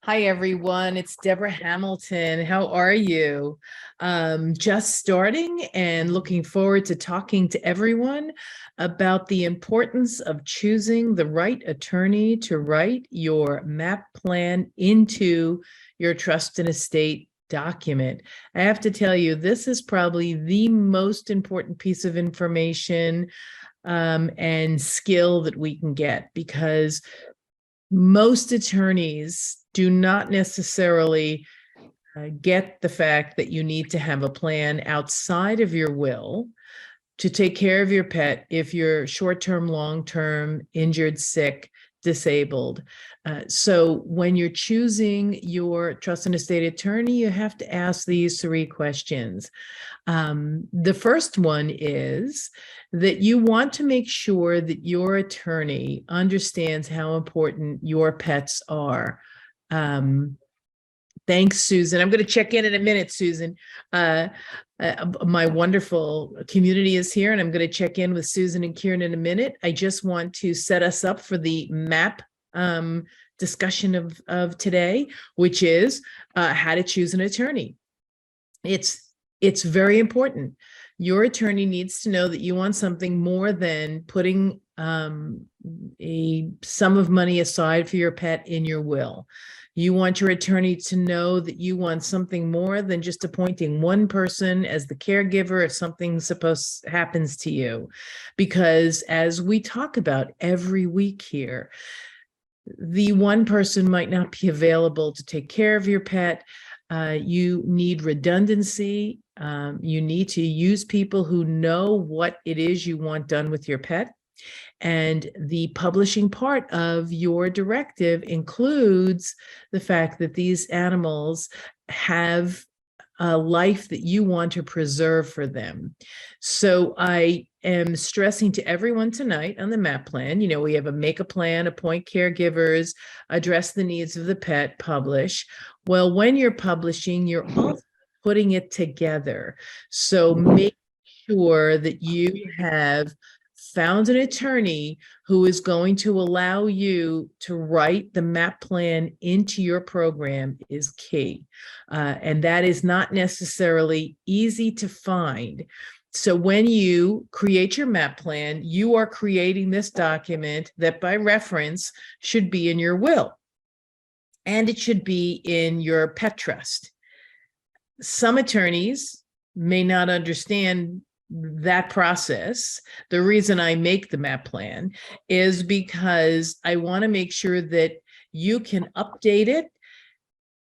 Hi, everyone. It's Deborah Hamilton. How are you? Just starting and looking forward to talking to everyone about the importance of choosing the right attorney to write your MAP plan into your trust and estate document. I have to tell you, this is probably the most important piece of information and skill that we can get, because most attorneys do not necessarily get the fact that you need to have a plan outside of your will to take care of your pet if you're short-term, long-term, injured, sick, disabled. So when you're choosing your trust and estate attorney, you have to ask these three questions. The first one is that you want to make sure that your attorney understands how important your pets are. Thanks, Susan. I'm going to check in a minute, Susan. My wonderful community is here, and I'm going to check in with Susan and Kieran in a minute. I just want to set us up for the MAP discussion of today, which is how to choose an attorney. It's very important. Your attorney needs to know that you want something more than putting a sum of money aside for your pet in your will. You want your attorney to know that you want something more than just appointing one person as the caregiver if something happens to you. Because as we talk about every week here, the one person might not be available to take care of your pet. You need redundancy. You need to use people who know what it is you want done with your pet. And the publishing part of your directive includes the fact that these animals have a life that you want to preserve for them. So I am stressing to everyone tonight on the MAP plan, we have a make a plan, appoint caregivers, address the needs of the pet, publish. Well, when you're publishing, you're also putting it together. So make sure that you have found an attorney who is going to allow you to write the MAP plan into your program is key. And that is not necessarily easy to find. So when you create your MAP plan, you are creating this document that by reference should be in your will. And it should be in your pet trust. Some attorneys may not understand that process. The reason I make the MAP plan is because I want to make sure that you can update it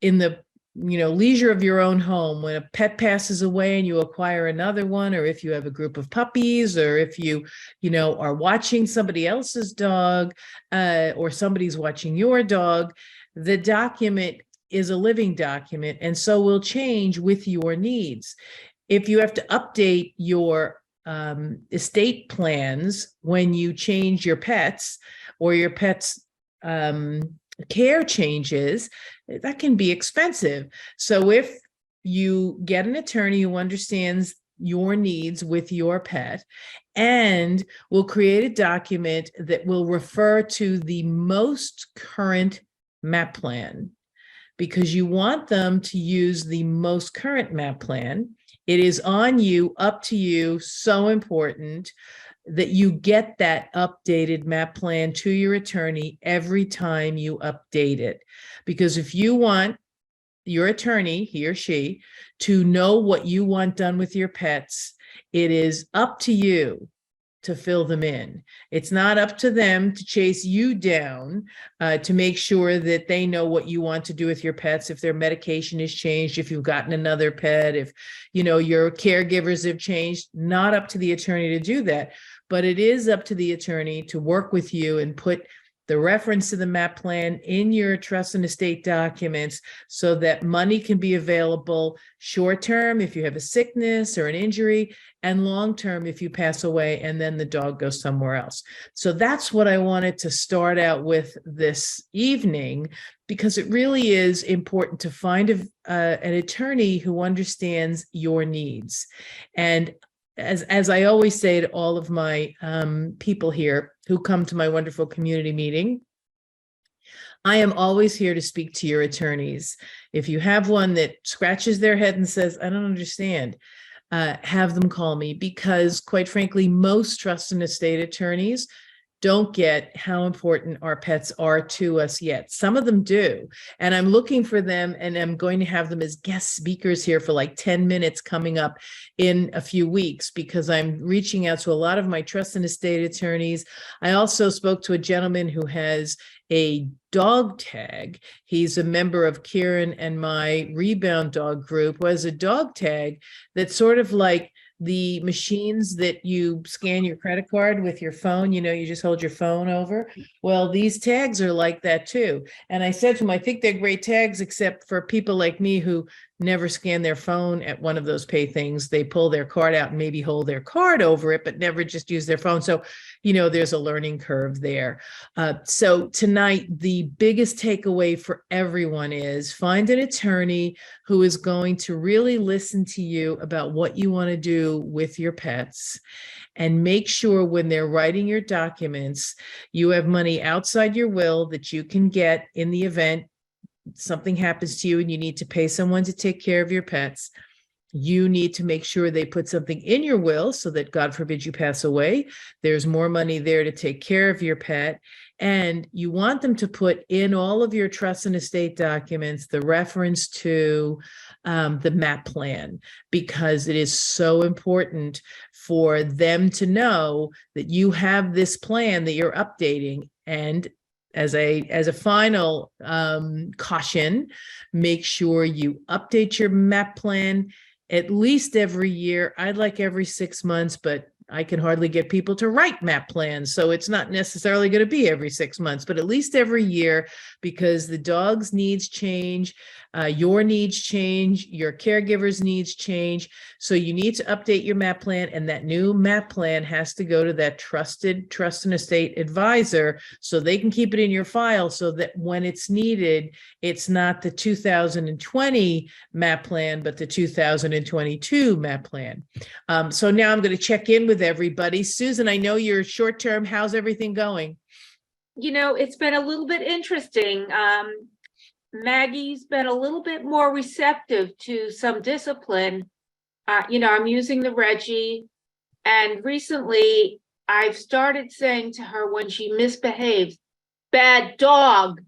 in the leisure of your own home. When a pet passes away and you acquire another one, or if you have a group of puppies, or if you are watching somebody else's dog, or somebody's watching your dog, the document is a living document, and so will change with your needs. If you have to update your estate plans when you change your pets, or your pet's care changes, that can be expensive. So if you get an attorney who understands your needs with your pet and will create a document that will refer to the most current MAP plan, because you want them to use the most current MAP plan. It is on you, up to you, so important that you get that updated MAP plan to your attorney every time you update it. Because if you want your attorney, he or she, to know what you want done with your pets, it is up to you to fill them in. It's not up to them to chase you down to make sure that they know what you want to do with your pets, if their medication is changed, if you've gotten another pet, if your caregivers have changed. Not up to the attorney to do that, but it is up to the attorney to work with you and put the reference to the MAP plan in your trust and estate documents so that money can be available short term if you have a sickness or an injury, and long term if you pass away and then the dog goes somewhere else. So that's what I wanted to start out with this evening, because it really is important to find an attorney who understands your needs. And as I always say to all of my people here who come to my wonderful community meeting, I am always here to speak to your attorneys. If you have one that scratches their head and says, I don't understand, have them call me, because quite frankly, most trust and estate attorneys don't get how important our pets are to us yet. Some of them do. And I'm looking for them, and I'm going to have them as guest speakers here for like 10 minutes coming up in a few weeks, because I'm reaching out to a lot of my trust and estate attorneys. I also spoke to a gentleman who has a dog tag. He's a member of Kieran and my Rebound Dog group, who has a dog tag that's sort of like the machines that you scan your credit card with your phone, you just hold your phone over. Well, these tags are like that too. And I said to him, I think they're great tags, except for people like me who never scan their phone at one of those pay things. They pull their card out and maybe hold their card over it, but never just use their phone. So, there's a learning curve there. So tonight, the biggest takeaway for everyone is find an attorney who is going to really listen to you about what you want to do with your pets, and make sure when they're writing your documents, you have money outside your will that you can get in the event something happens to you and you need to pay someone to take care of your pets. You need to make sure they put something in your will so that, God forbid, you pass away, there's more money there to take care of your pet. And you want them to put in all of your trust and estate documents the reference to the MAP plan, because it is so important for them to know that you have this plan that you're updating. And as a final caution, make sure you update your MAP plan at least every year. I'd like every 6 months, but I can hardly get people to write MAP plans. So it's not necessarily going to be every 6 months, but at least every year, because the dog's needs change, your needs change, your caregiver's needs change. So you need to update your MAP plan, and that new MAP plan has to go to that trusted trust and estate advisor so they can keep it in your file, so that when it's needed, it's not the 2020 MAP plan, but the 2022 MAP plan. So now I'm going to check in with everybody. Susan, I know you're short term. How's everything going? It's been a little bit interesting. Maggie's been a little bit more receptive to some discipline. I'm using the Reggie, and recently I've started saying to her when she misbehaves, "Bad dog,"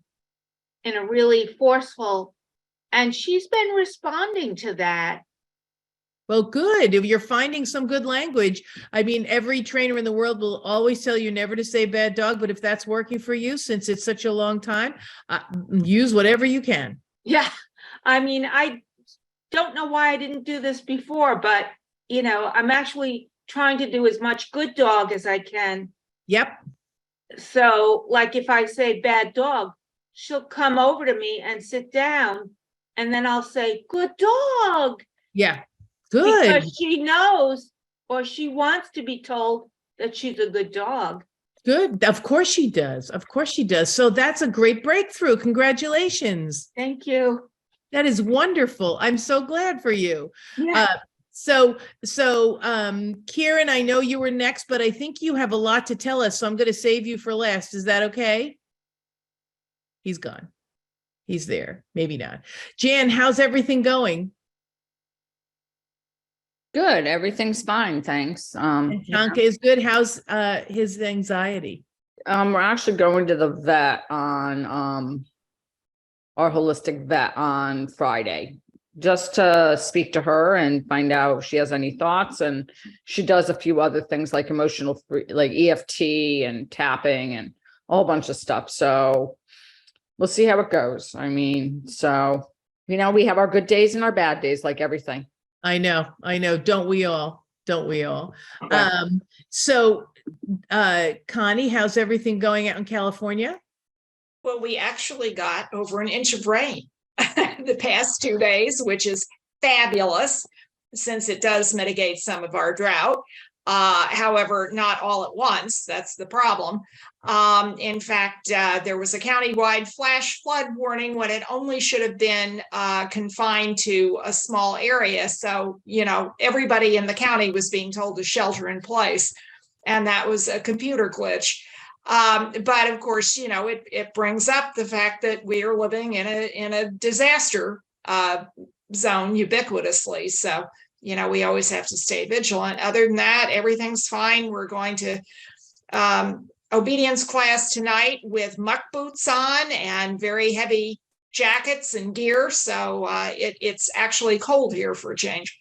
in a really forceful, and she's been responding to that. Well, good. If you're finding some good language, I mean, every trainer in the world will always tell you never to say bad dog, but if that's working for you, since it's such a long time, use whatever you can. Yeah. I mean, I don't know why I didn't do this before, but, I'm actually trying to do as much good dog as I can. Yep. So, like, if I say bad dog, she'll come over to me and sit down, and then I'll say, good dog. Yeah. Good. Because she knows, or she wants to be told, that she's a good dog. Good. Of course she does. Of course she does. So that's a great breakthrough. Congratulations. Thank you. That is wonderful. I'm so glad for you. Yeah. So Kieran, I know you were next, but I think you have a lot to tell us. So I'm going to save you for last. Is that okay? He's gone. He's there. Maybe not. Jan, how's everything going? Good. Everything's fine. Thanks. Shanka is good. How's his anxiety? We're actually going to the vet on our holistic vet on Friday, just to speak to her and find out if she has any thoughts. And she does a few other things like emotional free, like EFT and tapping and a whole bunch of stuff. So we'll see how it goes. I mean, so, we have our good days and our bad days, like everything. I know. Don't we all? Okay. So Connie, how's everything going out in California? Well, we actually got over an inch of rain the past 2 days, which is fabulous since it does mitigate some of our drought. However, not all at once. That's the problem. In fact, there was a countywide flash flood warning when it only should have been confined to a small area. So, everybody in the county was being told to shelter in place. And that was a computer glitch. But of course, it brings up the fact that we are living in a disaster zone ubiquitously. So, we always have to stay vigilant. Other than that, everything's fine. We're going to obedience class tonight with muck boots on and very heavy jackets and gear. So it's actually cold here for a change.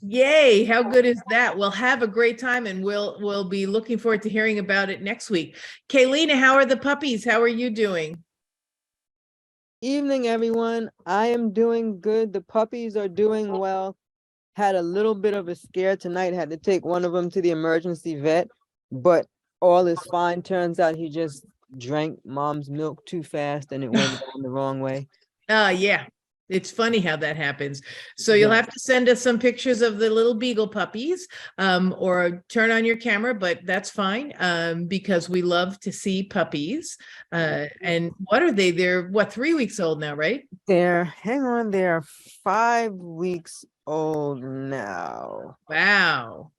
Yay, how good is that? We'll have a great time, and we'll be looking forward to hearing about it next week. Kaylina, how are the puppies? How are you doing? Evening, everyone. I am doing good. The puppies are doing well. Had a little bit of a scare tonight. Had to take one of them to the emergency vet, but all is fine. Turns out he just drank mom's milk too fast and it went down the wrong way. Yeah, it's funny how that happens. So you'll Yeah. have to send us some pictures of the little beagle puppies, or turn on your camera, but that's fine, because we love to see puppies. And what are they? They're 3 weeks old now, right? They're 5 weeks old now. Wow.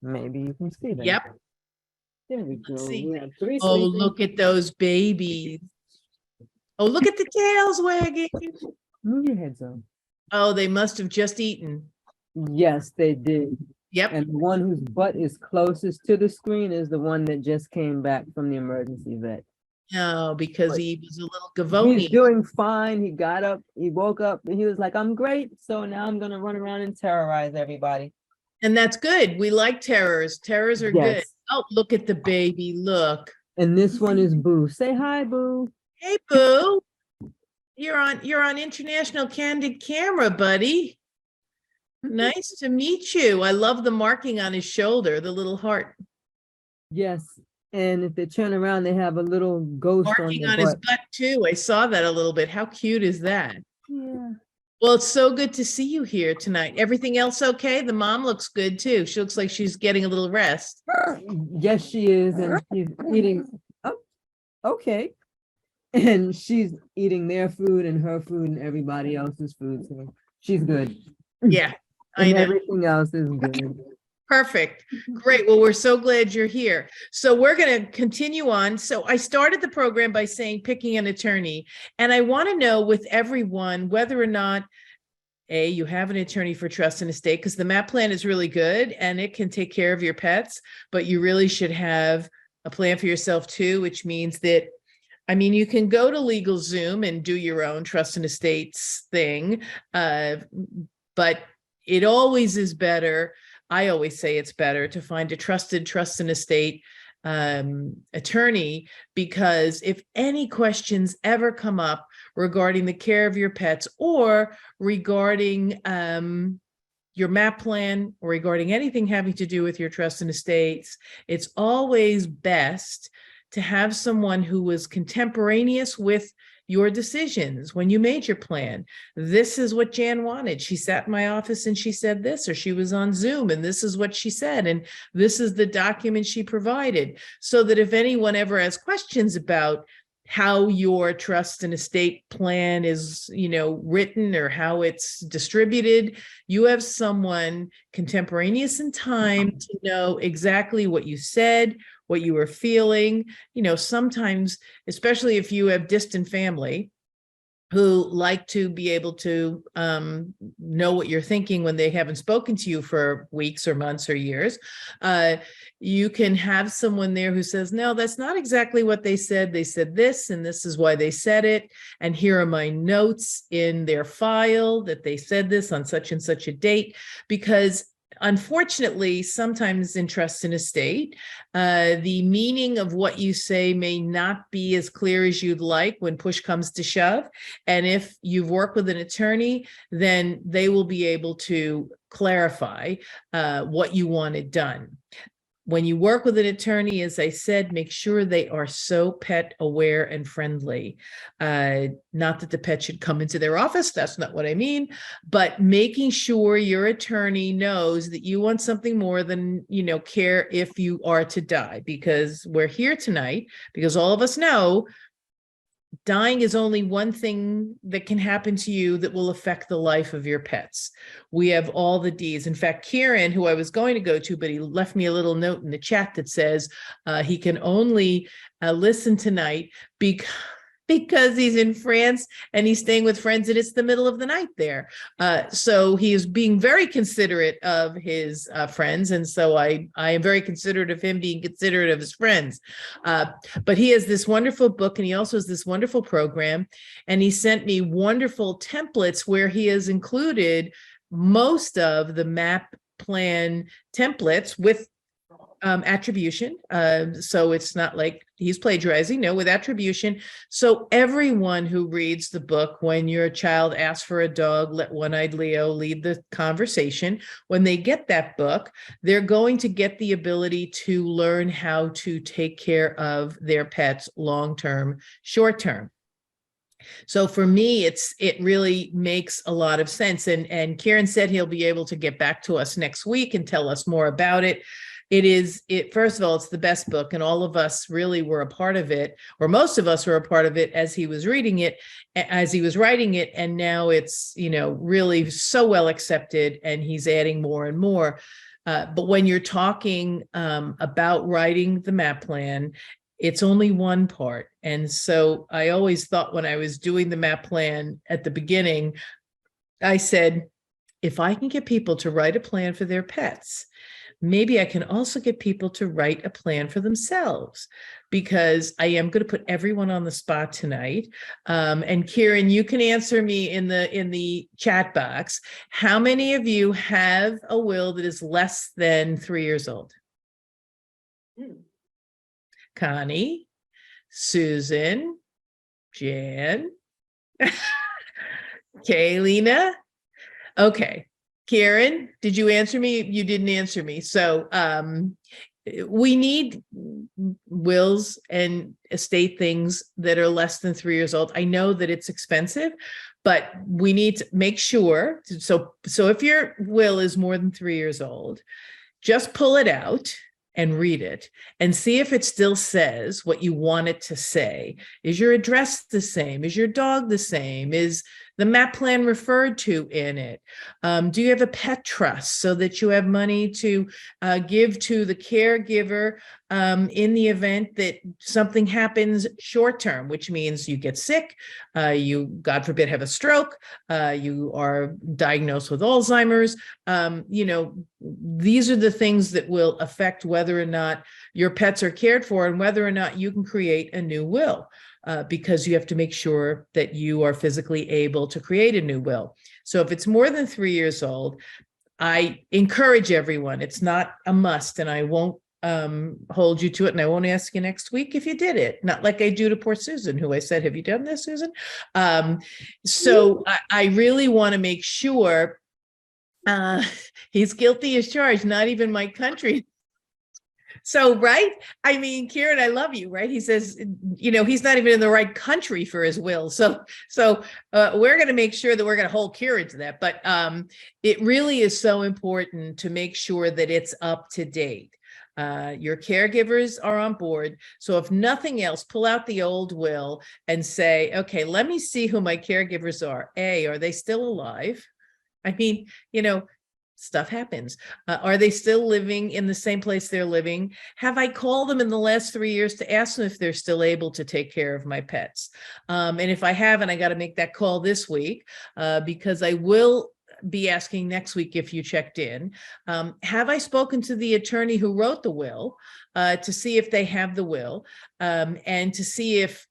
Maybe you can see them. Yep. There we go. see. We have 3 Oh, sleeping. look at those babies. Oh, look at the tails wagging. Move your heads up. Oh, they must have just eaten. Yes, they did. Yep. And the one whose butt is closest to the screen is the one that just came back from the emergency vet. No, because he was a little He's Gavoni. doing fine. He got up, he woke up, and he was like, I'm great. So now I'm gonna run around and terrorize everybody. And that's good. We like terrors. Terrors are good. Yes. Oh, look at the baby. Look. And this one is Boo. Say hi, Boo. Hey, Boo. You're on international candid camera, buddy. Nice to meet you. I love the marking on his shoulder, the little heart Yes. And if they turn around, they have a little ghost marking on on their his butt. butt too. I saw that a little bit. How cute is that? Yeah. Well, it's so good to see you here tonight. Everything else okay? The mom looks good too. She looks like she's getting a little rest. Yes, she is. And she's eating. Oh, okay. And she's eating their food and her food and everybody else's food. So she's good. Yeah, I And know. everything else is good. Perfect. Great. Well, we're so glad you're here. So we're going to continue on. So I started the program by saying picking an attorney. And I want to know with everyone whether or not, A, you have an attorney for trust and estate, because the MAP plan is really good and it can take care of your pets, but you really should have a plan for yourself too, which means that, I mean, you can go to LegalZoom and do your own trust and estates thing, but it always is better. I always say it's better to find a trusted trust and estate attorney, because if any questions ever come up regarding the care of your pets or regarding your MAP plan or regarding anything having to do with your trust and estates, it's always best to have someone who was contemporaneous with your decisions when you made your plan. This is what Jan wanted. She sat in my office and she said this, or she was on Zoom and this is what she said, and this is the document she provided, so that if anyone ever has questions about how your trust and estate plan is, written or how it's distributed, you have someone contemporaneous in time to know exactly what you said, what you were feeling. Sometimes, especially if you have distant family who like to be able to know what you're thinking when they haven't spoken to you for weeks or months or years, you can have someone there who says, no, that's not exactly what they said. They said this, and this is why they said it. And here are my notes in their file that they said this on such and such a date. Because unfortunately, sometimes in trust and estate, the meaning of what you say may not be as clear as you'd like when push comes to shove. And if you've worked with an attorney, then they will be able to clarify what you wanted done. When you work with an attorney, as I said, make sure they are so pet aware and friendly. Not that the pet should come into their office, that's not what I mean, but making sure your attorney knows that you want something more than, care if you are to die, because we're here tonight, because all of us know dying is only one thing that can happen to you that will affect the life of your pets. We have all the D's. In fact, Kieran, who I was going to go to, but he left me a little note in the chat that says he can only listen tonight because he's in France and he's staying with friends and it's the middle of the night there. So he is being very considerate of his friends. And so I am very considerate of him being considerate of his friends. But he has this wonderful book and he also has this wonderful program. And he sent me wonderful templates where he has included most of the MAAP plan templates with attribution. So it's not like he's plagiarizing, no, with attribution. So everyone who reads the book, when your child asks for a dog, let one-eyed Leo lead the conversation. When they get that book, they're going to get the ability to learn how to take care of their pets long-term, short-term. So for me, it really makes a lot of sense. And Kieran said he'll be able to get back to us next week and tell us more about it. First of all, it's the best book, and all of us really were a part of it, or most of us were a part of it as he was reading it, as he was writing it. And now it's, really so well accepted, and he's adding more and more. But when you're talking about writing the MAAP plan, it's only one part. And so I always thought when I was doing the MAAP plan at the beginning, I said, if I can get people to write a plan for their pets, maybe I can also get people to write a plan for themselves, because I am going to put everyone on the spot tonight. And Kieran, you can answer me in the chat box. How many of you have a will that is less than 3 years old? Connie, Susan, Jan, Kaylina. Okay. Kieran, did you answer me? You didn't answer me. So we need wills and estate things that are less than 3 years old. I know that it's expensive, but we need to make sure. So if your will is more than 3 years old, just pull it out and read it and see if it still says what you want it to say. Is your address the same? Is your dog the same? Is the MAAP plan referred to in it? Do you have a pet trust so that you have money to give to the caregiver in the event that something happens short term, which means you get sick, you, God forbid, have a stroke, you are diagnosed with Alzheimer's. These are the things that will affect whether or not your pets are cared for and whether or not you can create a new will. Because you have to make sure that you are physically able to create a new will. So if it's more than 3 years old, I encourage everyone. It's not a must, and I won't hold you to it, and I won't ask you next week if you did it. Not like I do to poor Susan, who I said, have you done this, Susan? So I really want to make sure he's guilty as charged, not even my country. So, right? I mean, Kieran, I love you, right? He says, he's not even in the right country for his will. So we're going to make sure that we're going to hold Kieran to that. But it really is so important to make sure that it's up to date. Your caregivers are on board. So if nothing else, pull out the old will and say, okay, let me see who my caregivers are. Are they still alive? I mean, stuff happens. Are they still living in the same place they're living? Have I called them in the last 3 years to ask them if they're still able to take care of my pets? And if I haven't, I got to make that call this week because I will be asking next week if you checked in. Have I spoken to the attorney who wrote the will to see if they have the will and to see if,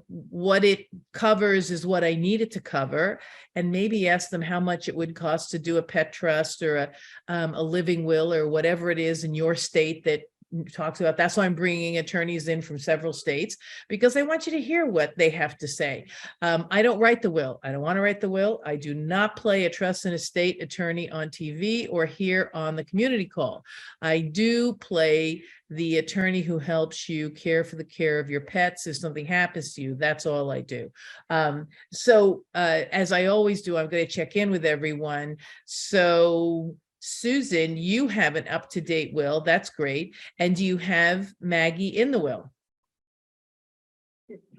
what it covers is what I need it to cover, and maybe ask them how much it would cost to do a pet trust or a living will or whatever it is in your state that talks about. That's why I'm bringing attorneys in from several states, because I want you to hear what they have to say. I don't write the will. I don't want to write the will. I do not play a trust and estate attorney on TV or here on the community call. I do play the attorney who helps you care for the care of your pets. If something happens to you, that's all I do. So as I always do, I'm going to check in with everyone. So Susan, you have an up-to-date will. That's great. And do you have Maggie in the will?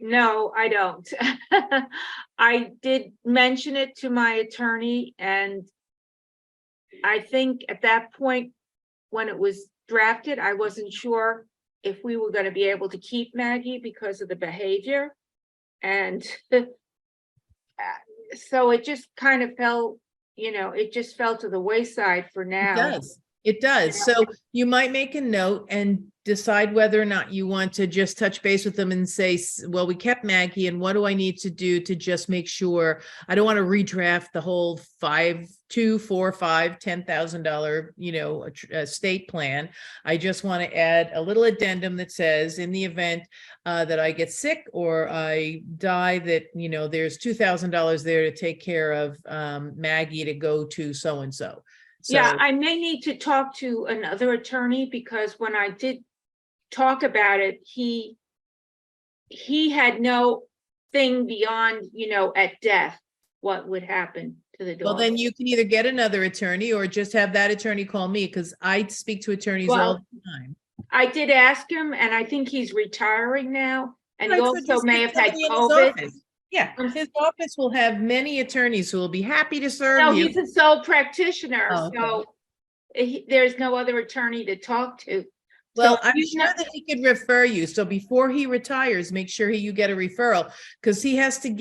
No, I don't. I did mention it to my attorney, and I think at that point, when it was drafted, I wasn't sure if we were gonna be able to keep Maggie because of the behavior. And so it just kind of fell, it just fell to the wayside for It now. does. It does. Yeah. So you might make a note and decide whether or not you want to just touch base with them and say, well, we kept Maggie, and what do I need to do to just make sure I don't want to redraft the whole $10,000, estate plan. I just want to add a little addendum that says, in the event that I get sick or I die, that, there's $2,000 there to take care of Maggie to go to so-and-so. Yeah, So, I may need to talk to another attorney, because when I did talk about it, he had no thing beyond, at death, what would happen to the dog. well, then you can either get another attorney or just have that attorney call me, because I speak to attorneys all Well, the time. I did ask him, and I think he's retiring now, and he Right, so also just may get have had somebody in his COVID. office. Yeah, his office will have many attorneys who will be happy to serve No, you. he's a sole practitioner, Oh, okay. so there's no other attorney to talk to. Well, So I'm he's sure not- that he could refer you. So before he retires, make sure you get a referral, because he has to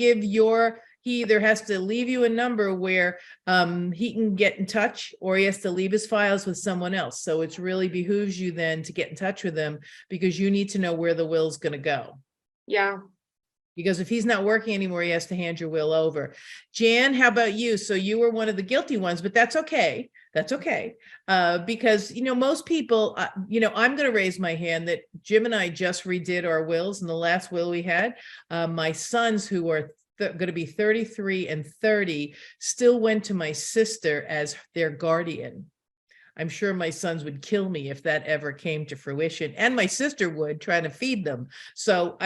he either has to leave you a number where he can get in touch, or he has to leave his files with someone else. So it's really behooves you then to get in touch with him, because you need to know where the will's going to go. Yeah, Because if he's not working anymore, he has to hand your will over. Jan, how about you? So you were one of the guilty ones, but that's okay. That's okay. Because, most people, I'm going to raise my hand that Jim and I just redid our wills, and the last will we had, my sons, who are going to be 33 and 30, still went to my sister as their guardian. I'm sure my sons would kill me if that ever came to fruition, and my sister would, trying to feed them. So,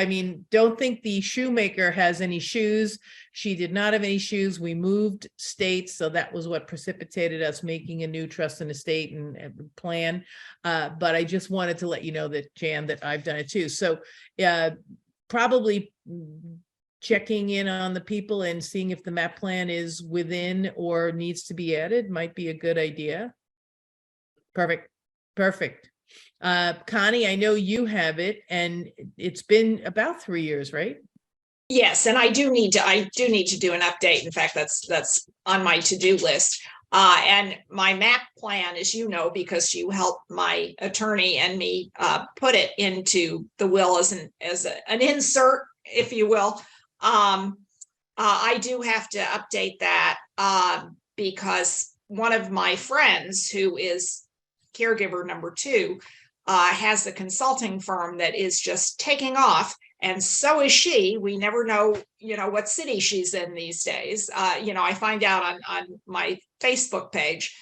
don't think the shoemaker has any shoes. She did not have any shoes. We moved states, so that was what precipitated us making a new trust and estate and plan. But I just wanted to let you know that, Jan, that I've done it too. So probably checking in on the people and seeing if the MAP plan is within or needs to be added might be a good idea. Perfect. Connie, I know you have it, and it's been about 3 years, right? Yes, and I do need to do an update. In fact, that's on my to-do list. And my MAP plan, as you know, because you helped my attorney and me put it into the will as an insert, if you will. I do have to update that because one of my friends, who is caregiver number 2, has a consulting firm that is just taking off, and so is she. We never know, what city she's in these days. I find out on my Facebook page.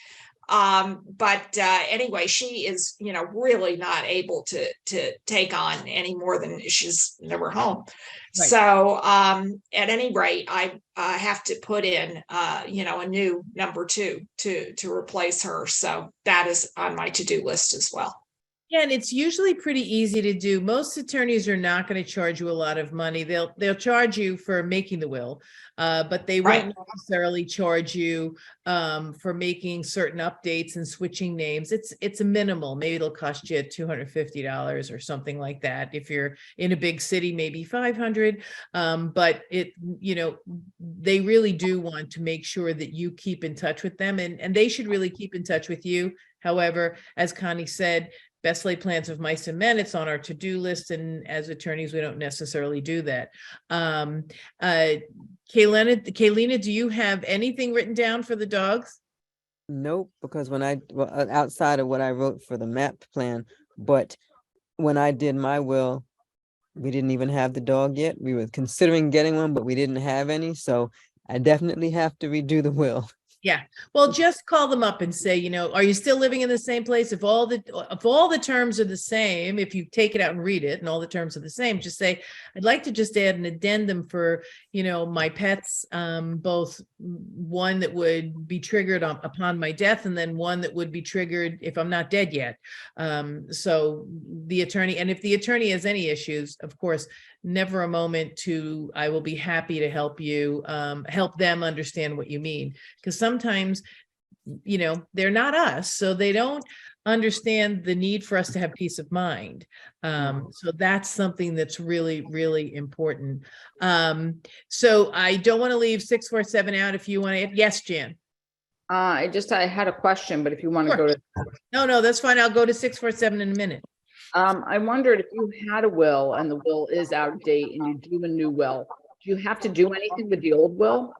But anyway, she is, really not able to take on any more than she's never home. Right. So at any rate, I have to put in, a new number 2 to replace her. So that is on my to-do list as well. Yeah, and it's usually pretty easy to do. Most attorneys are not going to charge you a lot of money. They'll charge you for making the will, but they won't necessarily charge you for making certain updates and switching names. It's a minimal. Maybe it'll cost you $250 or something like that. If you're in a big city, maybe $500. But they really do want to make sure that you keep in touch with them, and they should really keep in touch with you. However, as Connie said, best laid plans of mice and men, it's on our to-do list, and as attorneys, we don't necessarily do that. Kaylina, do you have anything written down for the dogs? Nope, because outside of what I wrote for the MAP plan, but when I did my will, we didn't even have the dog yet. We were considering getting one, but we didn't have any. So I definitely have to redo the will. Yeah, well, just call them up and say, are you still living in the same place? If all the terms are the same, if you take it out and read it and all the terms are the same, just say, I'd like to just add an addendum for, my pets, both one that would be triggered upon my death, and then one that would be triggered if I'm not dead yet. So the attorney, and if the attorney has any issues, of course, never a moment to, I will be happy to help you, help them understand what you mean. Because sometimes, you know, they're not us, so they don't understand the need for us to have peace of mind. So that's something that's really, really important. So I don't want to leave 647 out. If you want to, yes, Jan. I had a question, but if you want to Sure. go to, No, that's fine. I'll go to 647 in a minute. I wondered if you had a will and the will is out of date and you do a new will, do you have to do anything with the old will?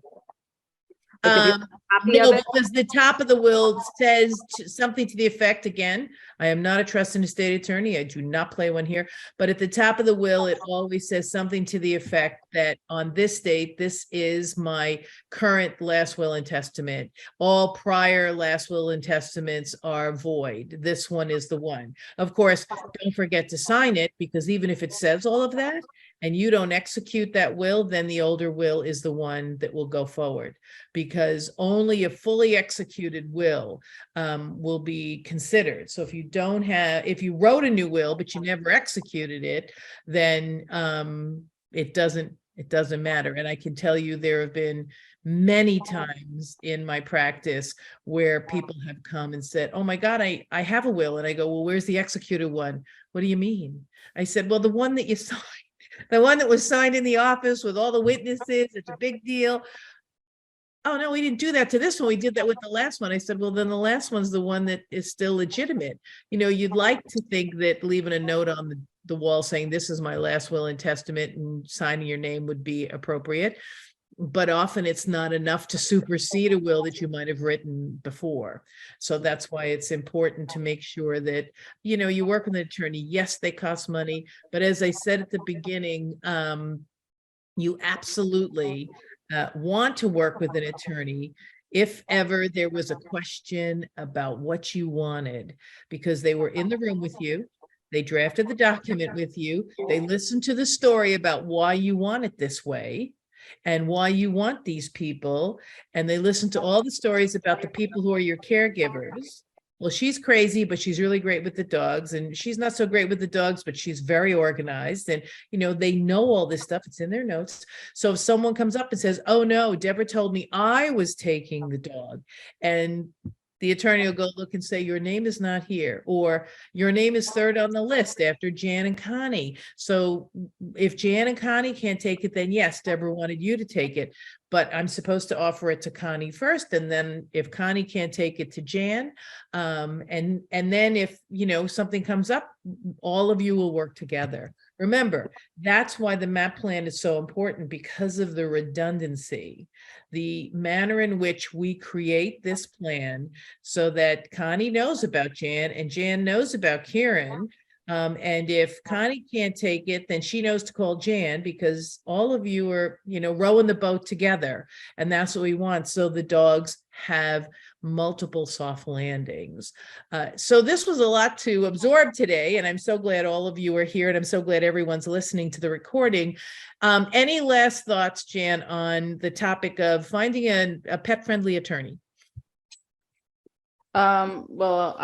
Like if you have a copy No, of it? because the top of the will says something to the effect, again, I am not a trust and estate attorney. I do not play one here. But at the top of the will, it always says something to the effect that on this date, this is my current last will and testament. All prior last will and testaments are void. This one is the one. Of course, don't forget to sign it, because even if it says all of that and you don't execute that will, then the older will is the one that will go forward, because only a fully executed will be considered. So if you don't have, if you wrote a new will, but you never executed it, then it doesn't matter. And I can tell you, there have been many times in my practice where people have come and said, oh my God, I have a will. And I go, well, where's the executed one? What do you mean? I said, well, the one that you signed, the one that was signed in the office with all the witnesses, it's a big deal. Oh, no, we didn't do that to this one. We did that with the last one. I said, well, then the last one's the one that is still legitimate. You know, you'd like to think that leaving a note on the wall saying this is my last will and testament and signing your name would be appropriate. But often it's not enough to supersede a will that you might have written before. So that's why it's important to make sure that, you know, you work with an attorney. Yes, they cost money. But as I said at the beginning, you absolutely want to work with an attorney if ever there was a question about what you wanted, because they were in the room with you, they drafted the document with you, they listened to the story about why you want it this way and why you want these people, and they listened to all the stories about the people who are your caregivers. Well, she's crazy, but she's really great with the dogs, and she's not so great with the dogs, but she's very organized. And, you know, they know all this stuff. It's in their notes. So if someone comes up and says, oh no, Deborah told me I was taking the dog, and the attorney will go look and say, your name is not here, or your name is third on the list after Jan and Connie. So if Jan and Connie can't take it, then yes, Deborah wanted you to take it, but I'm supposed to offer it to Connie first. And then if Connie can't take it, to Jan. And then if, you know, something comes up, all of you will work together. Remember, that's why the MAP plan is so important, because of the redundancy, the manner in which we create this plan so that Connie knows about Jan and Jan knows about Kieran. And if Connie can't take it, then she knows to call Jan, because all of you are, you know, rowing the boat together. And that's what we want. So the dogs have multiple soft landings. So this was a lot to absorb today, and I'm so glad all of you are here, and I'm so glad everyone's listening to the recording. Any last thoughts, Jan, on the topic of finding a pet-friendly attorney? Well,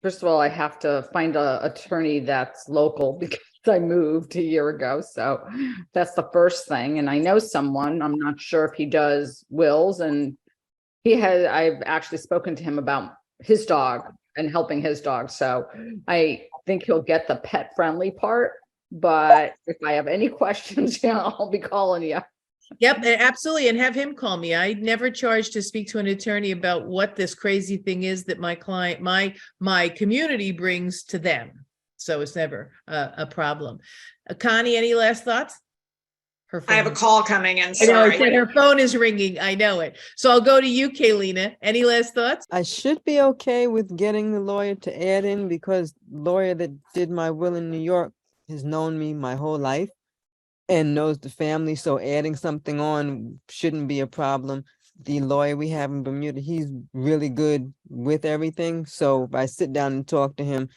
first of all, I have to find an attorney that's local because I moved a year ago. So that's the first thing. And I know someone, I'm not sure if he does wills, and I've actually spoken to him about his dog and helping his dog. So I think he'll get the pet friendly part, but if I have any questions, yeah, I'll be calling you. Yep, absolutely. And have him call me. I never charge to speak to an attorney about what this crazy thing is that my client, my community brings to them. So it's never a problem. Connie, any last thoughts? I have a call coming in. I know, I Sorry. said her phone is ringing. I know it. So I'll go to you, Kaylina. Any last thoughts? I should be okay with getting the lawyer to add in, because lawyer that did my will in New York has known me my whole life and knows the family. So adding something on shouldn't be a problem. The lawyer we have in Bermuda, he's really good with everything. So if I sit down and talk to him,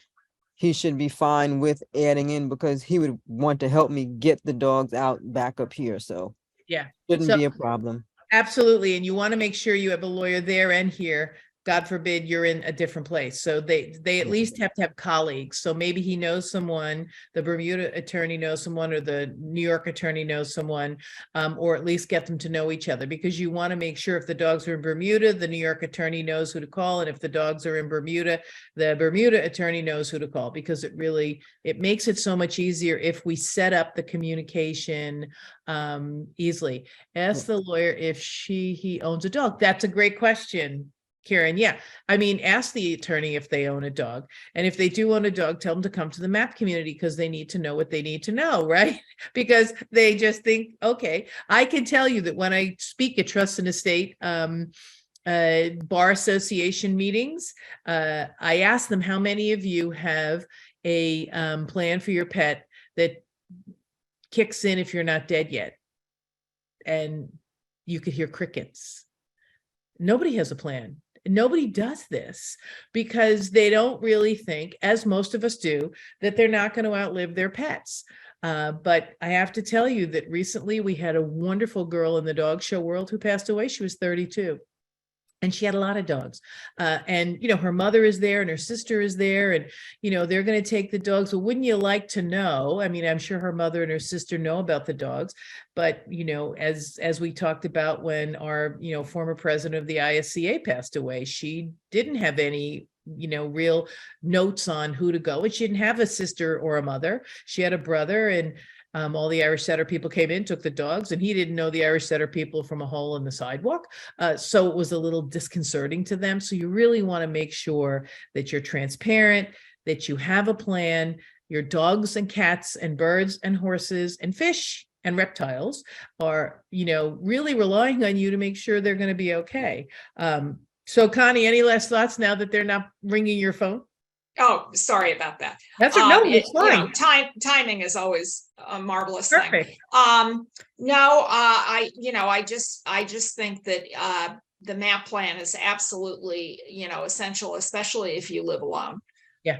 he should be fine with adding in, because he would want to help me get the dogs out back up here. So Yeah. shouldn't So- be a problem. Absolutely. And you want to make sure you have a lawyer there and here God forbid you're in a different place. So they at least have to have colleagues. So maybe he knows someone, the Bermuda attorney knows someone, or the New York attorney knows someone, or at least get them to know each other, because you want to make sure if the dogs are in Bermuda, the New York attorney knows who to call. And if the dogs are in Bermuda, the Bermuda attorney knows who to call, because it makes it so much easier if we set up the communication easily. Ask the lawyer if he owns a dog. That's a great question, Karen. Yeah. I mean, ask the attorney if they own a dog. And if they do own a dog, tell them to come to the MAAP community, because they need to know what they need to know, right? Because they just think, okay, I can tell you that when I speak at Trust and Estate Bar Association meetings, I ask them, how many of you have a plan for your pet that kicks in if you're not dead yet? And you could hear crickets. Nobody has a plan. Nobody does this because they don't really think, as most of us do, that they're not going to outlive their pets. But I have to tell you that recently we had a wonderful girl in the dog show world who passed away. She was 32. And she had a lot of dogs. And, her mother is there and her sister is there, and, they're going to take the dogs. Well, wouldn't you like to know? I mean, I'm sure her mother and her sister know about the dogs, but, as we talked about when our, former president of the ISCA passed away, she didn't have any real notes on who to go. And she didn't have a sister or a mother. She had a brother, and all the Irish setter people came in, took the dogs, and he didn't know the Irish setter people from a hole in the sidewalk. So it was a little disconcerting to them. So you really want to make sure that you're transparent, that you have a plan. Your dogs and cats and birds and horses and fish and reptiles are, really relying on you to make sure they're going to be okay. So Connie, any last thoughts now that they're not ringing your phone? Oh, sorry about that. That's no, it's fine. Timing is always a marvelous Perfect. thing. No, I just think that the MAP plan is absolutely, essential, especially if you live alone. Yeah.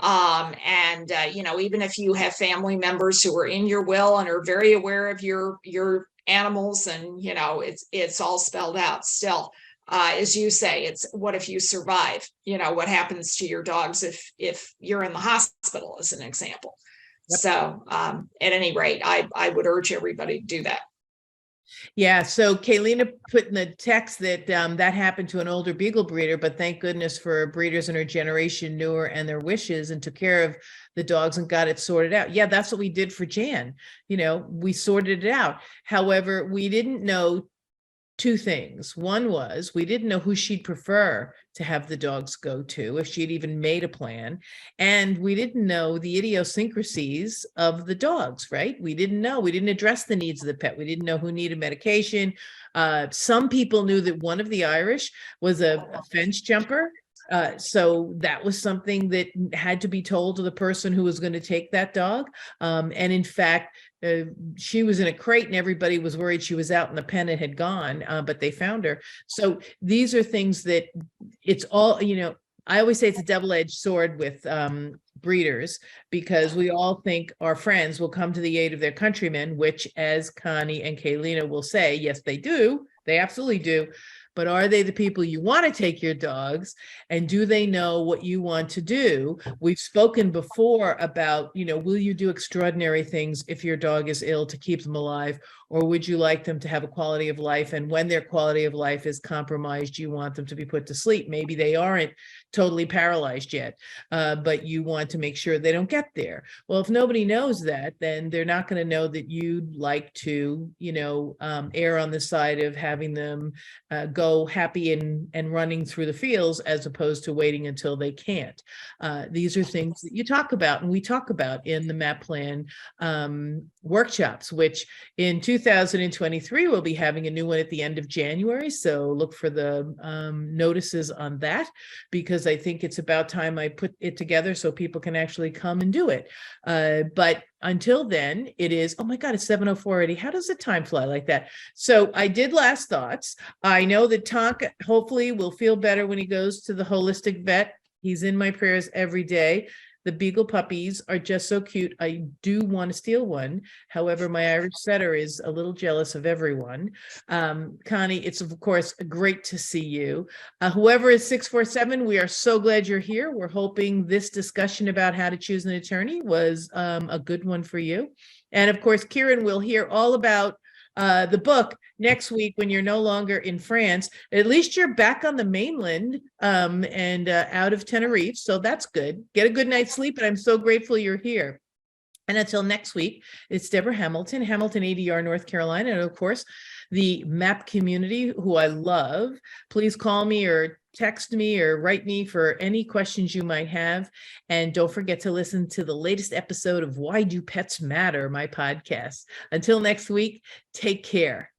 And even if you have family members who are in your will and are very aware of your animals, and it's all spelled out still. As you say, it's what if you survive? What happens to your dogs if you're in the hospital, as an example. Yep. So at any rate, I would urge everybody to do that. Yeah. So Kaylina put in the text that that happened to an older beagle breeder, but thank goodness for breeders in her generation knew her and their wishes and took care of the dogs and got it sorted out. Yeah, that's what we did for Jan. We sorted it out. However, we didn't know two things. One was we didn't know who she'd prefer to have the dogs go to, if she'd even made a plan. And we didn't know the idiosyncrasies of the dogs, right? We didn't know. We didn't address the needs of the pet. We didn't know who needed medication. Some people knew that one of the Irish was a fence jumper. So that was something that had to be told to the person who was going to take that dog. And in fact, she was in a crate and everybody was worried she was out in the pen and had gone, but they found her. So these are things that it's all, I always say it's a double-edged sword with breeders, because we all think our friends will come to the aid of their countrymen, which, as Connie and Kaylina will say, yes, they do. They absolutely do. But are they the people you want to take your dogs? And do they know what you want to do? We've spoken before about, will you do extraordinary things if your dog is ill to keep them alive? Or would you like them to have a quality of life? And when their quality of life is compromised, you want them to be put to sleep. Maybe they aren't totally paralyzed yet, but you want to make sure they don't get there. Well, if nobody knows that, then they're not going to know that you'd like to, err on the side of having them go happy and running through the fields, as opposed to waiting until they can't. These are things that you talk about and we talk about in the MAP plan workshops, which in 2023, we'll be having a new one at the end of January. So look for the notices on that, because I think it's about time I put it together so people can actually come and do it. But until then, it is, oh my God, it's 7:04 already. How does the time fly like that? So I did last thoughts. I know that Tonk hopefully will feel better when he goes to the holistic vet. He's in my prayers every day. The Beagle puppies are just so cute. I do want to steal one. However, my Irish setter is a little jealous of everyone. Connie, it's of course great to see you. Whoever is 647, we are so glad you're here. We're hoping this discussion about how to choose an attorney was a good one for you. And of course, Kieran will hear all about the book next week when you're no longer in France. At least you're back on the mainland and out of Tenerife. So that's good. Get a good night's sleep. And I'm so grateful you're here. And until next week, it's Deborah Hamilton, Hamilton ADR, North Carolina. And of course, the MAAP community, who I love. Please call me or text me or write me for any questions you might have. And don't forget to listen to the latest episode of Why Do Pets Matter, my podcast. Until next week, take care.